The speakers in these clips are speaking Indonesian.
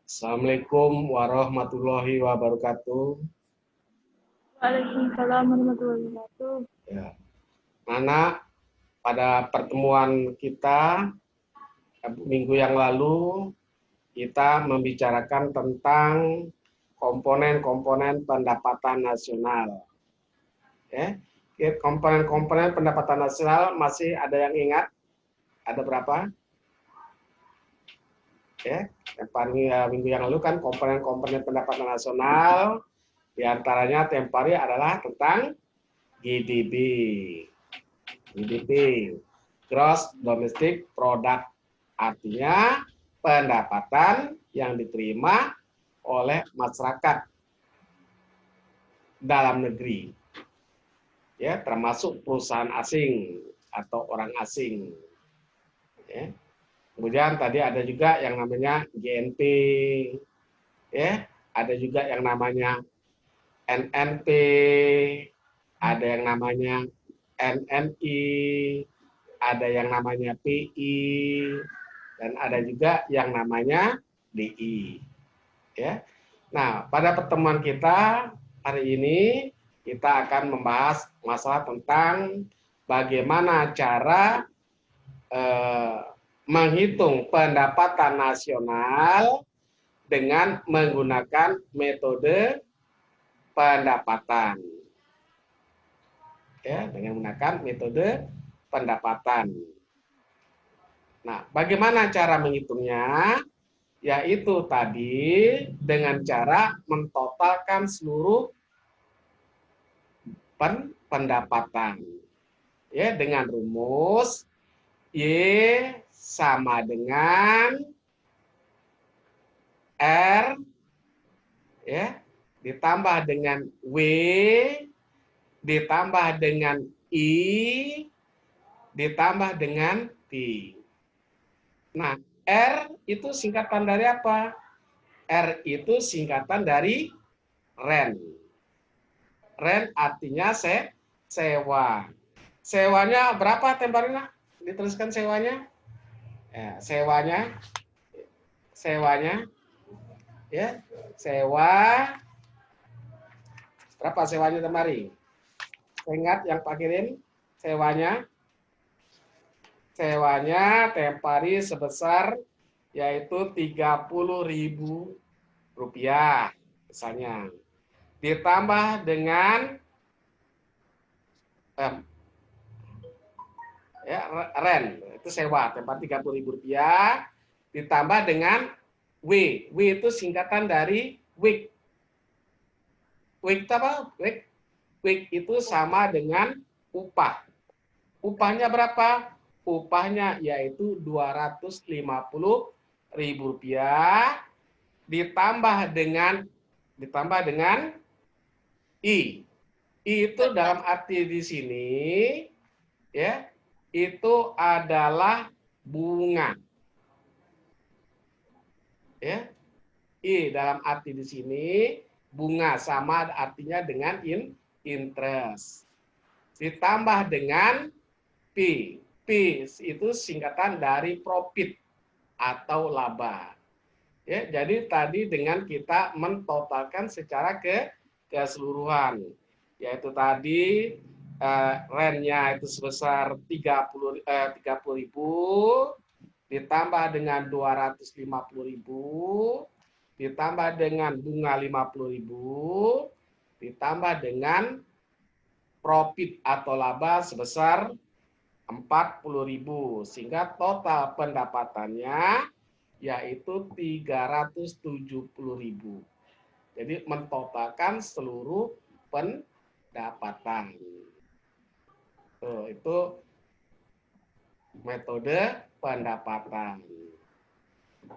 Assalamualaikum warahmatullahi wabarakatuh. Waalaikumsalam warahmatullahi wabarakatuh. Ya. Nana, pada pertemuan kita minggu yang lalu, kita membicarakan tentang komponen-komponen pendapatan nasional. Ya. Komponen-komponen pendapatan nasional masih ada yang ingat? Ada berapa? Ya, minggu yang lalu kan komponen-komponen pendapatan nasional, diantaranya tempo hari adalah tentang GDP. GDP, Gross Domestic Product, artinya pendapatan yang diterima oleh masyarakat dalam negeri, ya, termasuk perusahaan asing atau orang asing. Ya. Kemudian tadi ada juga yang namanya GNP, ya, ada juga yang namanya NNP, ada yang namanya NNI, ada yang namanya PI, dan ada juga yang namanya DI. Ya. Nah, pada pertemuan kita hari ini kita akan membahas masalah tentang bagaimana cara menghitung pendapatan nasional dengan menggunakan metode pendapatan. Ya, dengan menggunakan metode pendapatan. Nah, bagaimana cara menghitungnya? Yaitu tadi dengan cara mentotalkan seluruh pendapatan. Ya, dengan rumus Y sama dengan R, ya, ditambah dengan W, ditambah dengan I, ditambah dengan P. Nah, R itu singkatan dari apa? R itu singkatan dari rent. Rent artinya sewa. Sewanya berapa tembarina? Dituliskan sewanya. Ya, sewanya, ya, sewa. Berapa sewanya temari? Ingat yang Pak kirim sewanya. Sewanya tempari sebesar yaitu Rp30.000 misalnya. Ditambah dengan ya, rent, itu sewa, tempat Rp30.000, ditambah dengan W. W itu singkatan dari week. Week apa? Week itu sama dengan upah. Upahnya berapa? Upahnya yaitu Rp250.000 ditambah dengan I. I itu dalam arti di sini, ya, itu adalah bunga. Ya. I dalam arti di sini bunga, sama artinya dengan interest. Ditambah dengan P. P itu singkatan dari profit atau laba. Ya, jadi tadi dengan kita mentotalkan secara keseluruhan, yaitu tadi rentnya itu sebesar 30.000 ditambah dengan 250.000 ditambah dengan bunga 50.000 ditambah dengan profit atau laba sebesar 40.000, sehingga total pendapatannya yaitu 370.000. Jadi mentotalkan seluruh pendapatan. Itu metode pendapatan.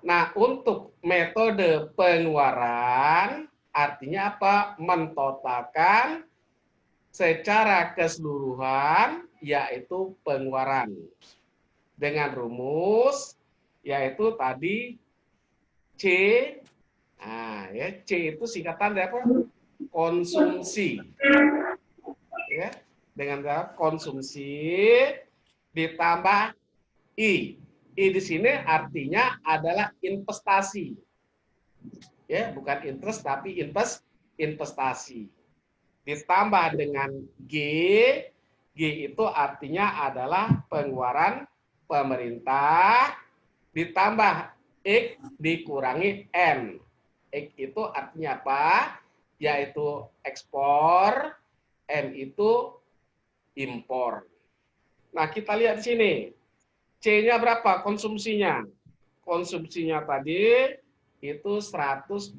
Nah, untuk metode pengeluaran artinya apa? Mentotalkan secara keseluruhan yaitu pengeluaran. Dengan rumus yaitu tadi C. Nah, ya, C itu singkatan dari apa? Konsumsi. Ya, dengan konsumsi ditambah I. I di sini artinya adalah investasi. Ya, bukan interest tapi investasi. Ditambah dengan G, G itu artinya adalah pengeluaran pemerintah, ditambah X dikurangi N. X itu artinya apa? Yaitu ekspor, M itu impor. Nah, kita lihat di sini. C-nya berapa konsumsinya? Konsumsinya tadi itu 125.000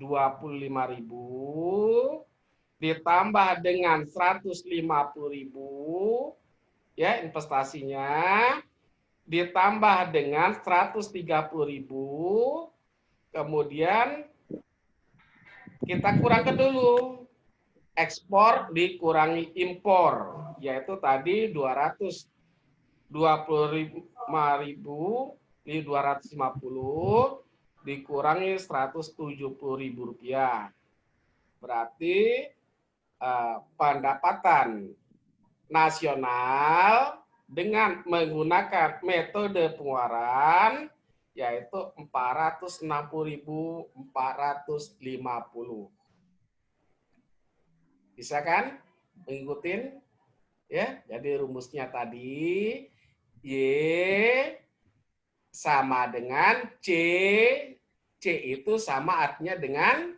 ditambah dengan 150.000 ya investasinya, ditambah dengan 130.000, kemudian kita kurangkan dulu ekspor dikurangi impor, yaitu tadi 225.000 di 250 dikurangi 170.000 rupiah. Berarti pendapatan nasional dengan menggunakan metode pengeluaran yaitu 460.450. Bisa kan mengikuti? Ya, jadi rumusnya tadi Y sama dengan C. C itu sama artinya dengan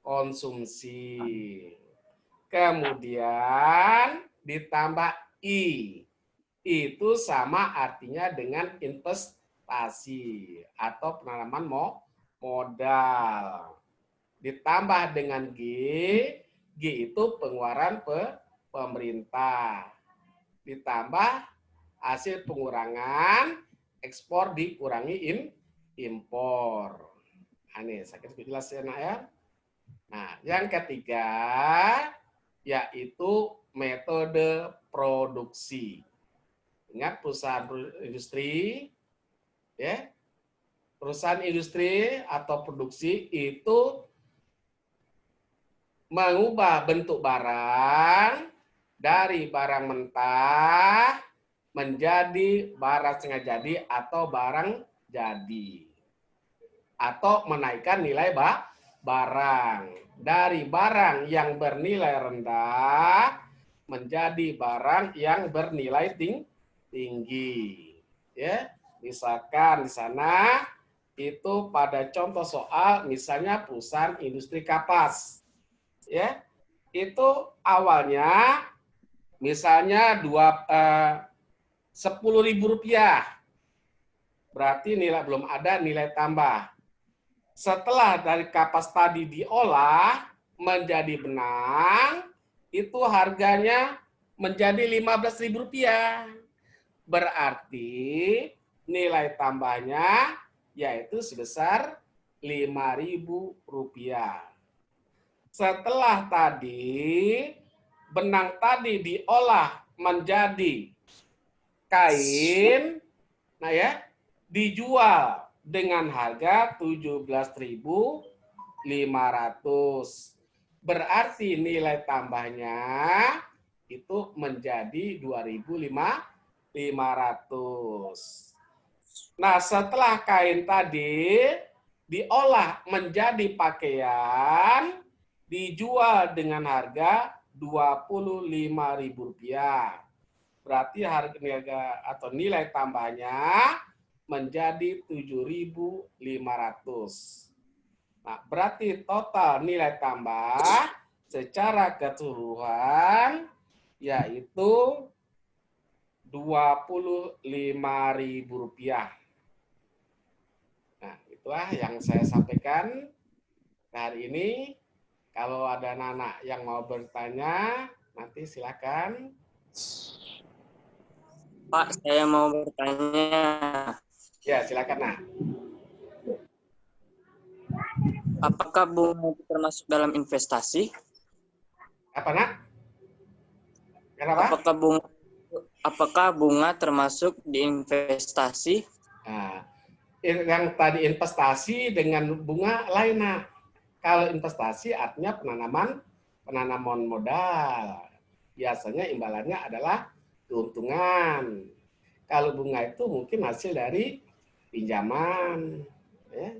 konsumsi. Kemudian ditambah I. Itu sama artinya dengan investasi atau penanaman modal. Ditambah dengan G. G itu pengeluaran pemerintah. Ditambah hasil pengurangan ekspor dikurangi impor. Nah, ini saya jelas ya, Nak, ya. Nah, yang ketiga yaitu metode produksi. Ingat perusahaan industri, ya, perusahaan industri atau produksi itu mengubah bentuk barang dari barang mentah menjadi barang setengah jadi atau barang jadi, atau menaikkan nilai barang dari barang yang bernilai rendah menjadi barang yang bernilai tinggi. Ya, misalkan di sana itu pada contoh soal misalnya perusahaan industri kapas, ya, itu awalnya misalnya 10.000 rupiah, berarti nilai belum ada nilai tambah. Setelah dari kapas tadi diolah menjadi benang, itu harganya menjadi 15.000 rupiah. Berarti nilai tambahnya yaitu sebesar 5.000 rupiah. Setelah tadi benang tadi diolah menjadi kain, nah ya, dijual dengan harga 17.500. Berarti nilai tambahnya itu menjadi 2.500. Nah, setelah kain tadi diolah menjadi pakaian, dijual dengan harga 25.000 rupiah. Berarti harga atau nilai tambahnya menjadi 7.500. Nah, berarti total nilai tambah secara keseluruhan yaitu 25.000 rupiah. Nah, itulah yang saya sampaikan hari ini. Kalau ada anak-anak yang mau bertanya, nanti silakan. Pak, saya mau bertanya. Ya, silakan, Nak. Apakah bunga termasuk dalam investasi? Apa, Nak? Kenapa? Apakah bunga termasuk di investasi? Nah, yang tadi investasi dengan bunga lain, Nak. Kalau investasi artinya penanaman modal. Biasanya imbalannya adalah keuntungan. Kalau bunga itu mungkin hasil dari pinjaman. Ya.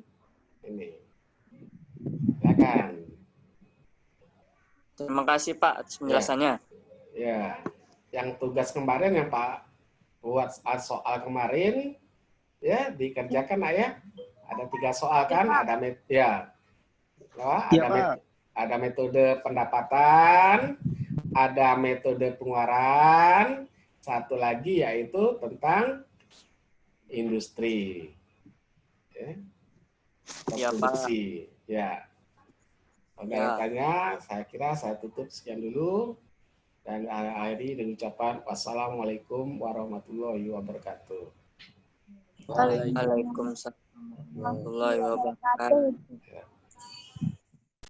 Ini. Silakan. Terima kasih Pak atas penjelasannya. Ya, yang tugas kemarin yang Pak buat soal kemarin, ya dikerjakan ya. Ada 3 soal kan? Ada Iya, Pak. ada metode pendapatan, ada metode pengeluaran, satu lagi yaitu tentang industri. Ya. Iya, Pak. Produksi. Ya. Oke, tanya, saya kira saya tutup sekian dulu dan akhiri dengan ucapan wassalamualaikum warahmatullahi wabarakatuh. Waalaikumsalam warahmatullahi wabarakatuh. Ya.